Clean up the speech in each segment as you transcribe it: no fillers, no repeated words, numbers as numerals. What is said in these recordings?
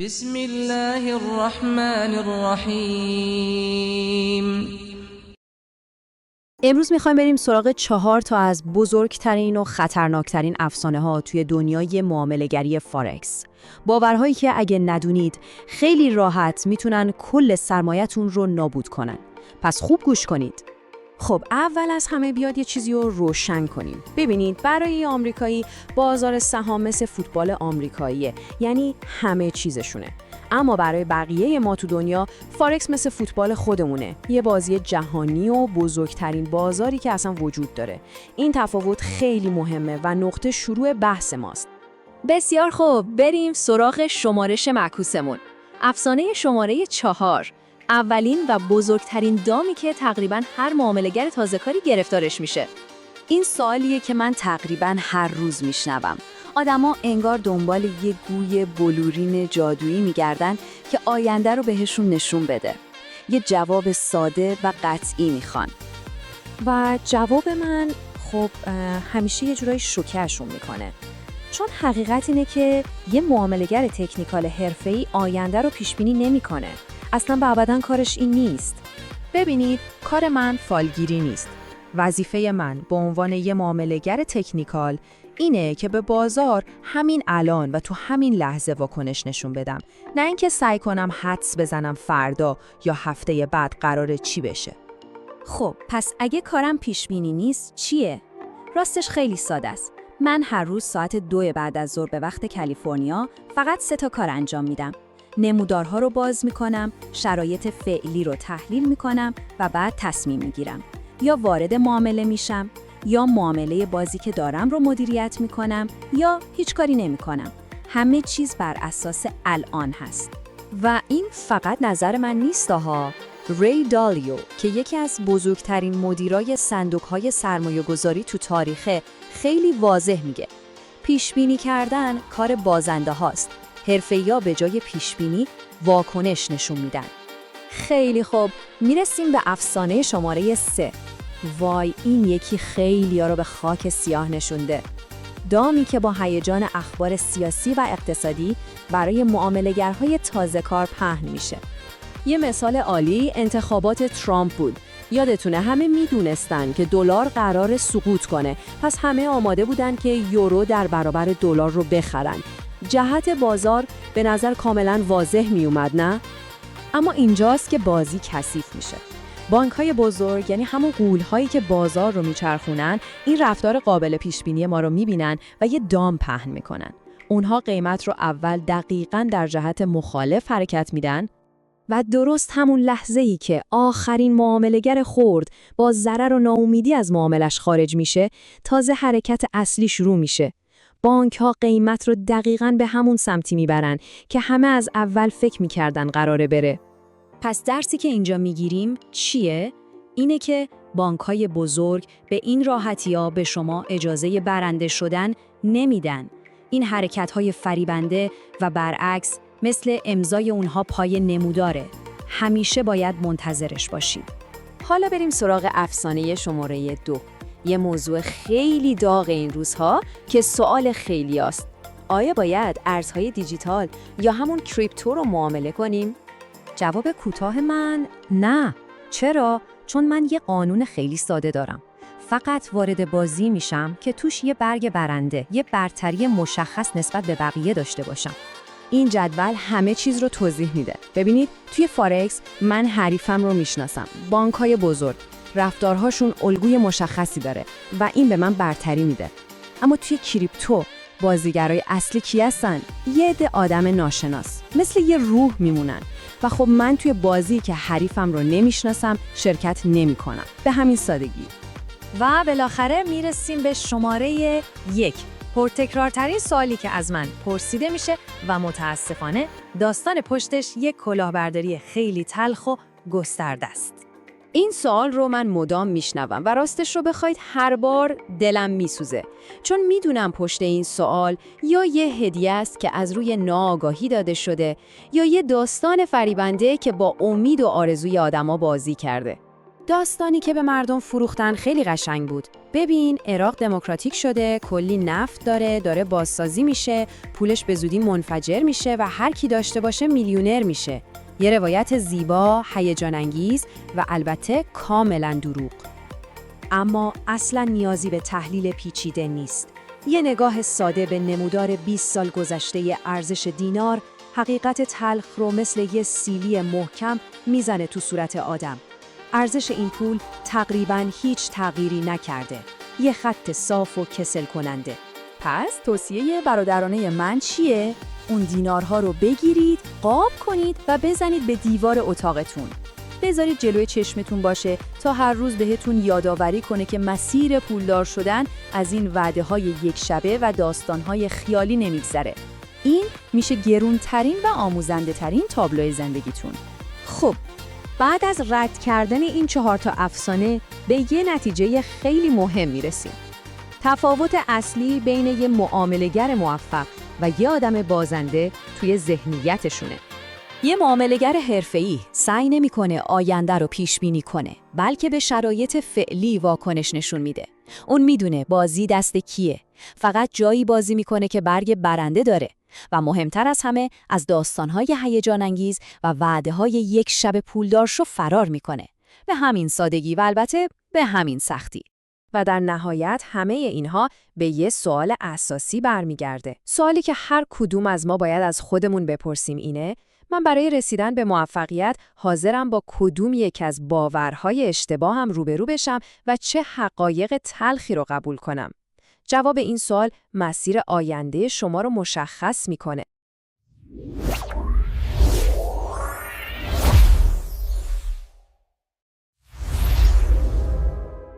بسم الله الرحمن الرحیم. امروز میخوایم بریم سراغ 4 تا از بزرگترین و خطرناکترین افسانه ها توی دنیای معامله‌گری فارکس. باورهایی که اگه ندونید خیلی راحت میتونن کل سرمایه‌تون رو نابود کنن. پس خوب گوش کنید. خب اول از همه بیاد یه چیزی رو روشن کنیم. ببینید برای آمریکایی بازار سهام مثل فوتبال آمریکاییه، یعنی همه چیزشونه. اما برای بقیه ما تو دنیا فارکس مثل فوتبال خودمونه، یه بازی جهانی و بزرگترین بازاری که اصلا وجود داره. این تفاوت خیلی مهمه و نقطه شروع بحث ماست. بسیار خوب، بریم سراغ شمارش معکوسمون. افسانه شماره 4، اولین و بزرگترین دامی که تقریباً هر معامله‌گر تازه‌کاری گرفتارش میشه. این سوالیه که من تقریباً هر روز میشنوم. آدما انگار دنبال یه گوی بلورین جادویی میگردن که آینده رو بهشون نشون بده. یه جواب ساده و قطعی میخوان. و جواب من خب همیشه یه جورایی شوکه‌شون میکنه. چون حقیقت اینه که یه معامله‌گر تکنیکال حرفه‌ای آینده رو پیش‌بینی نمی‌کنه. اصلاً به ابداً کارش این نیست. ببینید، کار من فالگیری نیست. وظیفه من به عنوان یه معامله‌گر تکنیکال اینه که به بازار همین الان و تو همین لحظه واکنش نشون بدم، نه اینکه سعی کنم حدس بزنم فردا یا هفته بعد قراره چی بشه. خب پس اگه کارم پیش‌بینی نیست چیه؟ راستش خیلی ساده است. من هر روز ساعت 2 بعد از ظهر به وقت کالیفرنیا فقط 3 تا کار انجام میدم. نمودارها رو باز میکنم، شرایط فعلی رو تحلیل میکنم و بعد تصمیم میگیرم. یا وارد معامله میشم، یا معامله بازی که دارم رو مدیریت میکنم، یا هیچ کاری نمیکنم. همه چیز بر اساس الان هست. و این فقط نظر من نیست ها. ری دالیو که یکی از بزرگترین مدیرای صندوق‌های سرمایه‌گذاری تو تاریخه خیلی واضح میگه پیشبینی کردن کار بازنده هاست. حرفه‌ای‌ها به جای پیشبینی واکنش نشون میدن. خیلی خوب، میرسیم به افسانه شماره 3. وای، این یکی خیلی‌ها رو به خاک سیاه نشونده. دامی که با هیجان اخبار سیاسی و اقتصادی برای معامله‌گرهای تازه‌کار پهن میشه. یه مثال عالی انتخابات ترامپ بود. یادتونه همه میدونستن که دلار قرار سقوط کنه، پس همه آماده بودن که یورو در برابر دلار رو بخرن. جهت بازار به نظر کاملا واضح می اومد، نه؟ اما اینجاست که بازی کثیف میشه. بانک‌های بزرگ، یعنی همون غول‌هایی که بازار رو میچرخونن، این رفتار قابل پیش‌بینی ما رو میبینن و یه دام پهن میکنن. اونها قیمت رو اول دقیقاً در جهت مخالف حرکت میدن و درست همون لحظه‌ای که آخرین معامله‌گر خرد با ضرر و ناامیدی از معاملش خارج میشه، تازه حرکت اصلی شروع میشه. بانک‌ها قیمت رو دقیقاً به همون سمتی میبرن که همه از اول فکر میکردن قراره بره. پس درسی که اینجا میگیریم چیه؟ اینه که بانک‌های بزرگ به این راحتی‌ها به شما اجازه برنده شدن نمیدن. این حرکت‌های فریبنده و برعکس مثل امضای اونها پای نموداره. همیشه باید منتظرش باشید. حالا بریم سراغ افسانه شماره 2. یه موضوع خیلی داغ این روزها که سوال خیلی است. آیا باید ارزهای دیجیتال یا همون کریپتو رو معامله کنیم؟ جواب کوتاه من نه. چرا؟ چون من یه قانون خیلی ساده دارم. فقط وارد بازی میشم که توش یه برگ برنده، یه برتری مشخص نسبت به بقیه داشته باشم. این جدول همه چیز رو توضیح میده. ببینید توی فارکس من حریفم رو میشناسم. بانک‌های بزرگ رفتارهاشون الگوی مشخصی داره و این به من برتری میده. اما توی کریپتو بازیگرای اصلی کی هستن؟ یه عده آدم ناشناس، مثل یه روح میمونن و خب من توی بازی که حریفم رو نمیشناسم شرکت نمیکنم. به همین سادگی. و بالاخره میرسیم به شماره 1. پرتکرارترین سوالی که از من پرسیده میشه و متاسفانه داستان پشتش یک کلاهبرداری خیلی تلخ و گسترده است. این سوال رو من مدام میشنوم و راستش رو بخواید هر بار دلم میسوزه، چون میدونم پشت این سوال یا یه هدیه است که از روی ناآگاهی داده شده یا یه داستان فریبنده که با امید و آرزوی آدما بازی کرده. داستانی که به مردم فروختن خیلی قشنگ بود، ببین عراق دموکراتیک شده، کلی نفت داره بازسازی میشه، پولش به زودی منفجر میشه و هر کی داشته باشه میلیونر میشه. یه روایت زیبا، هیجان انگیز و البته کاملا دروغ. اما اصلا نیازی به تحلیل پیچیده نیست. یه نگاه ساده به نمودار 20 سال گذشته ارزش دینار، حقیقت تلخ رو مثل یه سیلی محکم میزنه تو صورت آدم. ارزش این پول تقریباً هیچ تغییری نکرده. یه خط صاف و کسل کننده. پس توصیه برادرانه من چیه؟ اون دینارها رو بگیرید، قاب کنید و بزنید به دیوار اتاقتون. بذارید جلوی چشمتون باشه تا هر روز بهتون یادآوری کنه که مسیر پولدار شدن از این وعده‌های یک شبه و داستان‌های خیالی نمیگذره. این میشه گرونترین و آموزنده ترین تابلوی زندگیتون. خب، بعد از رد کردن این 4 افسانه به یه نتیجه خیلی مهم میرسیم. تفاوت اصلی بین یه معامله‌گر موفق و یه آدم بازنده توی ذهنیتشونه. یه معامله‌گر حرفه‌ای سعی نمی‌کنه آینده رو پیش‌بینی کنه، بلکه به شرایط فعلی واکنش نشون میده. اون میدونه بازی دست کیه، فقط جایی بازی می‌کنه که برگ برنده داره و مهمتر از همه از داستان‌های هیجان انگیز و وعده‌های یک شب پولدارشو فرار می‌کنه. به همین سادگی و البته به همین سختی. و در نهایت همه اینها به یه سوال اساسی برمیگرده. سوالی که هر کدوم از ما باید از خودمون بپرسیم اینه: من برای رسیدن به موفقیت حاضرم با کدوم یک از باورهای اشتباهم روبرو بشم و چه حقایق تلخی رو قبول کنم؟ جواب این سوال مسیر آینده شما رو مشخص میکنه.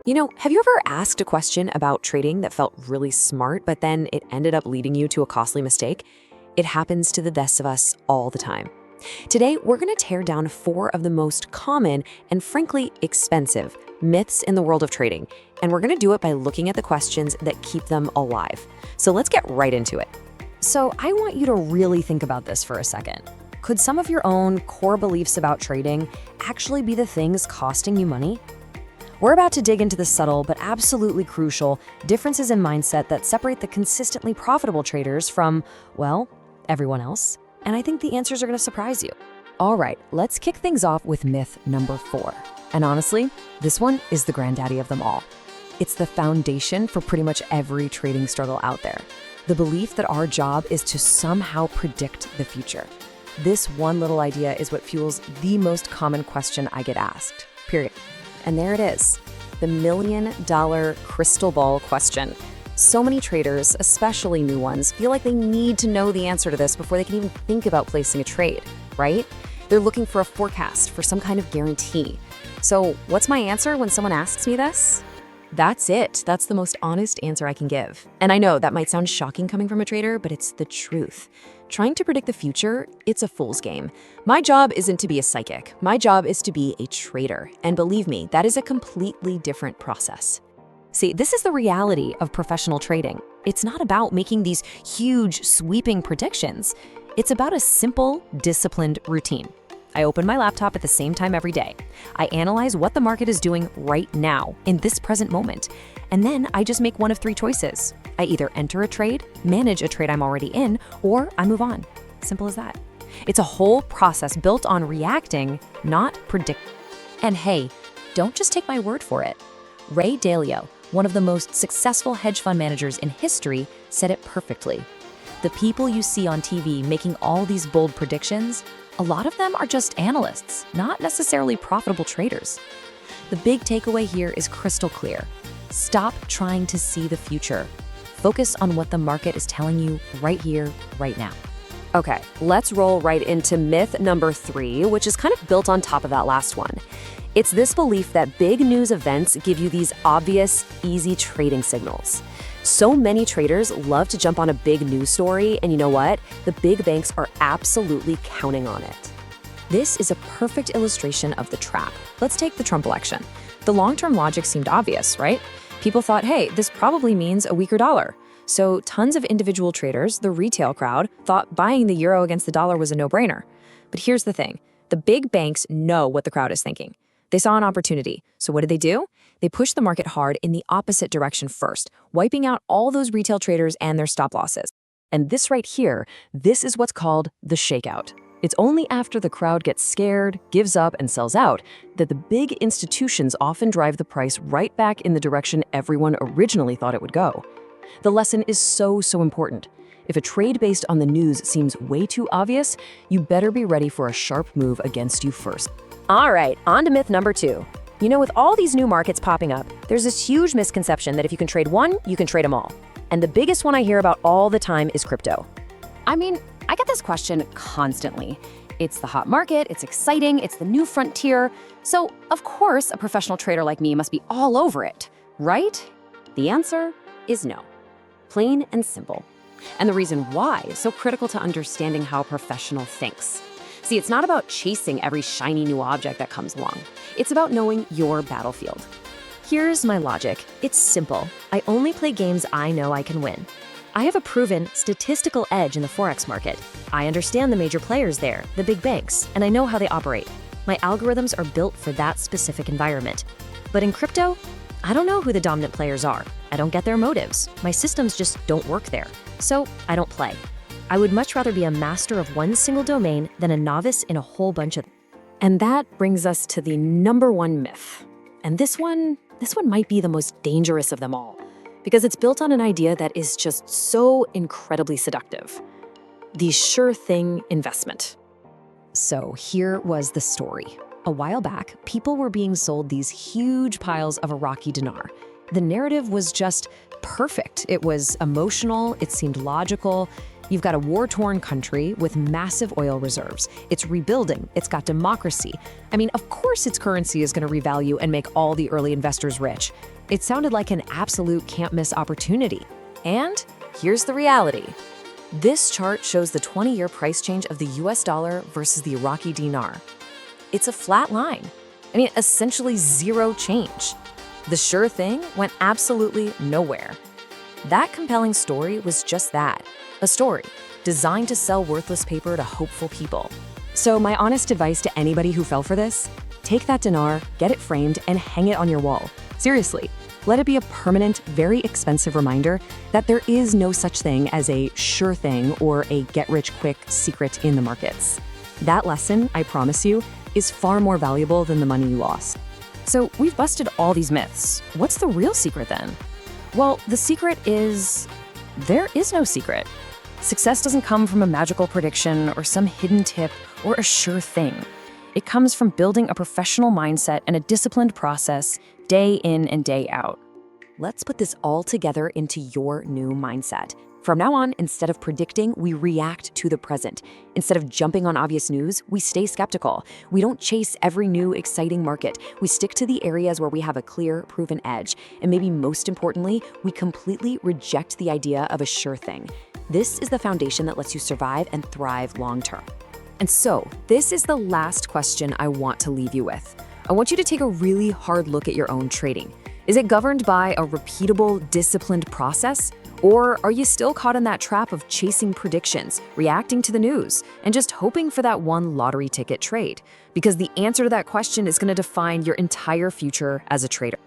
You know, have you ever asked a question about trading that felt really smart, but then it ended up leading you to a costly mistake? It happens to the best of us all the time. Today, we're going to tear down 4 of the most common and frankly expensive myths in the world of trading, and we're going to do it by looking at the questions that keep them alive. So let's get right into it. So I want you to really think about this for a second. Could some of your own core beliefs about trading actually be the things costing you money? We're about to dig into the subtle but absolutely crucial differences in mindset that separate the consistently profitable traders from, well, everyone else. And I think the answers are going to surprise you. All right, let's kick things off with myth number 4. And honestly, this one is the granddaddy of them all. It's the foundation for pretty much every trading struggle out there. The belief that our job is to somehow predict the future. This one little idea is what fuels the most common question I get asked, period. And there it is, the $1 million crystal ball question. So many traders, especially new ones, feel like they need to know the answer to this before they can even think about placing a trade, right? They're looking for a forecast, for some kind of guarantee. So what's my answer when someone asks me this? That's it. That's the most honest answer I can give. And I know that might sound shocking coming from a trader, but it's the truth. Trying to predict the future, it's a fool's game. My job isn't to be a psychic. My job is to be a trader. And believe me, that is a completely different process. See, this is the reality of professional trading. It's not about making these huge, sweeping predictions. It's about a simple, disciplined routine. I open my laptop at the same time every day. I analyze what the market is doing right now, in this present moment. And then I just make one of 3 choices. I either enter a trade, manage a trade I'm already in, or I move on. Simple as that. It's a whole process built on reacting, not predicting. And hey, don't just take my word for it. Ray Dalio, one of the most successful hedge fund managers in history, said it perfectly. The people you see on TV making all these bold predictions, a lot of them are just analysts, not necessarily profitable traders. The big takeaway here is crystal clear. Stop trying to see the future. Focus on what the market is telling you right here, right now. Okay, let's roll right into myth number 3, which is kind of built on top of that last one. It's this belief that big news events give you these obvious, easy trading signals. So many traders love to jump on a big news story, and you know what? The big banks are absolutely counting on it. This is a perfect illustration of the trap. Let's take the Trump election. The long-term logic seemed obvious, right? People thought, hey, this probably means a weaker dollar. So tons of individual traders, the retail crowd, thought buying the euro against the dollar was a no-brainer. But here's the thing. The big banks know what the crowd is thinking. They saw an opportunity. So what did they do? They pushed the market hard in the opposite direction first, wiping out all those retail traders and their stop losses. And this right here, this is what's called the shakeout. It's only after the crowd gets scared, gives up, and sells out that the big institutions often drive the price right back in the direction everyone originally thought it would go. The lesson is so important. If a trade based on the news seems way too obvious, you better be ready for a sharp move against you first. All right, on to myth number 2. You know, with all these new markets popping up, there's this huge misconception that if you can trade one, you can trade them all. And the biggest one I hear about all the time is crypto. I mean, I get this question constantly. It's the hot market, it's exciting, it's the new frontier. So, of course, a professional trader like me must be all over it, right? The answer is no. Plain and simple. And the reason why is so critical to understanding how a professional thinks. See, it's not about chasing every shiny new object that comes along. It's about knowing your battlefield. Here's my logic. It's simple. I only play games I know I can win. I have a proven statistical edge in the Forex market. I understand the major players there, the big banks, and I know how they operate. My algorithms are built for that specific environment. But in crypto, I don't know who the dominant players are. I don't get their motives. My systems just don't work there. So I don't play. I would much rather be a master of one single domain than a novice in a whole bunch of... And that brings us to the number 1 myth. And this one might be the most dangerous of them all, because it's built on an idea that is just so incredibly seductive. The sure thing investment. So here was the story. A while back, people were being sold these huge piles of Iraqi dinar. The narrative was just perfect. It was emotional, it seemed logical. You've got a war-torn country with massive oil reserves. It's rebuilding, it's got democracy. I mean, of course its currency is going to revalue and make all the early investors rich. It sounded like an absolute can't-miss opportunity. And here's the reality. This chart shows the 20-year price change of the US dollar versus the Iraqi dinar. It's a flat line. I mean, essentially zero change. The sure thing went absolutely nowhere. That compelling story was just that, a story designed to sell worthless paper to hopeful people. So my honest advice to anybody who fell for this, take that dinar, get it framed, and hang it on your wall. Seriously, let it be a permanent, very expensive reminder that there is no such thing as a sure thing or a get-rich-quick secret in the markets. That lesson, I promise you, is far more valuable than the money you lost. So we've busted all these myths. What's the real secret then? Well, the secret is there is no secret. Success doesn't come from a magical prediction or some hidden tip or a sure thing. It comes from building a professional mindset and a disciplined process day in and day out. Let's put this all together into your new mindset. From now on, instead of predicting, we react to the present. Instead of jumping on obvious news, we stay skeptical. We don't chase every new, exciting market. We stick to the areas where we have a clear, proven edge. And maybe most importantly, we completely reject the idea of a sure thing. This is the foundation that lets you survive and thrive long-term. And so, this is the last question I want to leave you with. I want you to take a really hard look at your own trading. Is it governed by a repeatable, disciplined process? Or are you still caught in that trap of chasing predictions, reacting to the news, and just hoping for that one lottery ticket trade? Because the answer to that question is going to define your entire future as a trader.